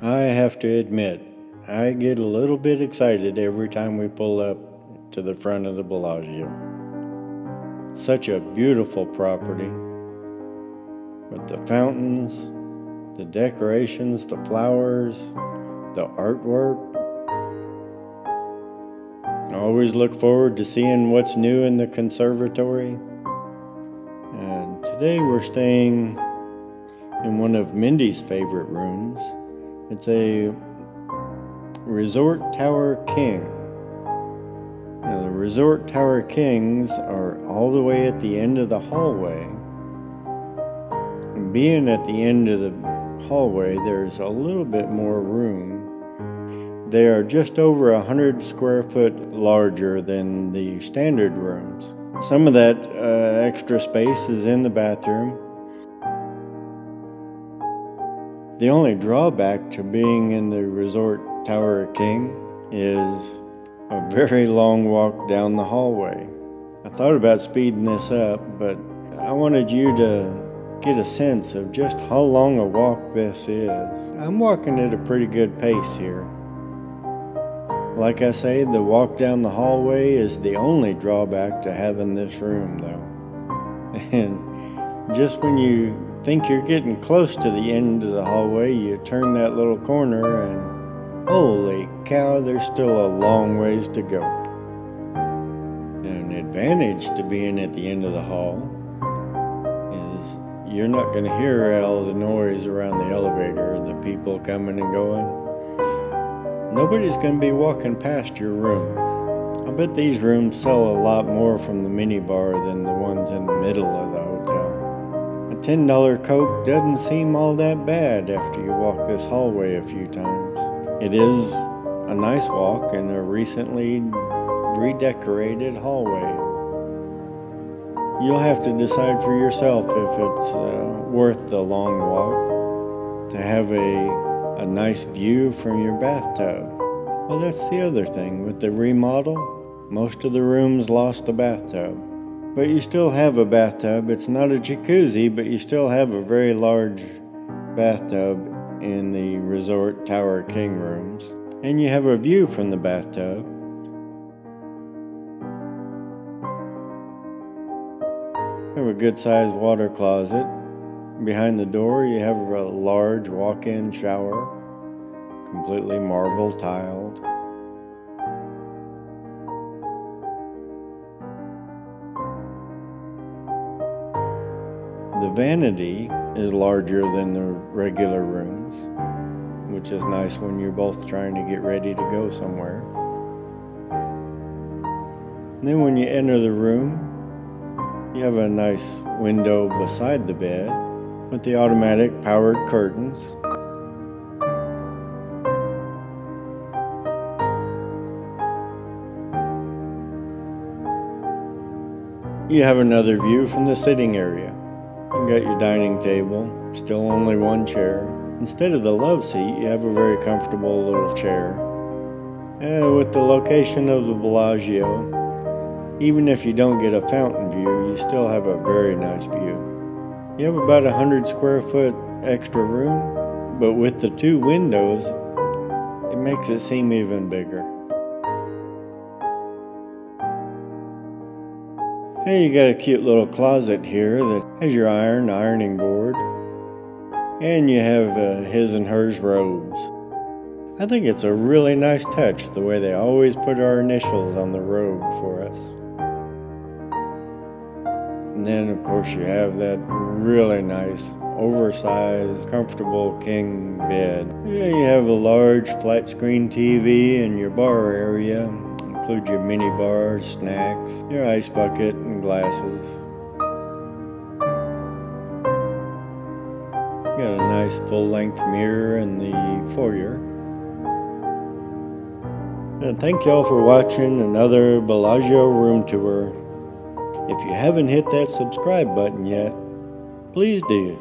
I have to admit, I get a little bit excited every time we pull up to the front of the Bellagio. Such a beautiful property with the fountains, the decorations, the flowers, the artwork. I always look forward to seeing what's new in the conservatory. And today we're staying in one of Mindy's favorite rooms. It's a Resort Tower King. Now, the Resort Tower Kings are all the way at the end of the hallway. And being at the end of the hallway, there's a little bit more room. They are just over 100 square foot larger than the standard rooms. Some of that extra space is in the bathroom. The only drawback to being in the Resort Tower King is a very long walk down the hallway. I thought about speeding this up, but I wanted you to get a sense of just how long a walk this is. I'm walking at a pretty good pace here. Like I say, the walk down the hallway is the only drawback to having this room, though. And just when you think you're getting close to the end of the hallway, you turn that little corner and holy cow, there's still a long ways to go. An advantage to being at the end of the hall is you're not going to hear all the noise around the elevator, the people coming and going. Nobody's going to be walking past your room. I bet these rooms sell a lot more from the minibar than the ones in the middle of the hotel. A $10 Coke doesn't seem all that bad after you walk this hallway a few times. It is a nice walk in a recently redecorated hallway. You'll have to decide for yourself if it's worth the long walk to have a nice view from your bathtub. Well, that's the other thing. With the remodel, most of the rooms lost a bathtub. But you still have a bathtub. It's not a jacuzzi, but you still have a very large bathtub in the Resort Tower King rooms. And you have a view from the bathtub. You have a good-sized water closet. Behind the door, you have a large walk-in shower, completely marble tiled. The vanity is larger than the regular rooms, which is nice when you're both trying to get ready to go somewhere. And then when you enter the room, you have a nice window beside the bed with the automatic powered curtains. You have another view from the sitting area. You got your dining table, still only one chair. Instead of the love seat, you have a very comfortable little chair. With the location of the Bellagio, even if you don't get a fountain view, you still have a very nice view. You have about 100 square foot extra room, but with the two windows, it makes it seem even bigger. And you got a cute little closet here that has your ironing board, and you have his and hers robes. I think it's a really nice touch the way they always put our initials on the robe for us. And then of course you have that really nice, oversized, comfortable king bed. Yeah, you have a large flat screen TV in your bar area. Include your mini bars, snacks, your ice bucket, and glasses. Got a nice full-length mirror in the foyer. And thank y'all for watching another Bellagio room tour. If you haven't hit that subscribe button yet, please do.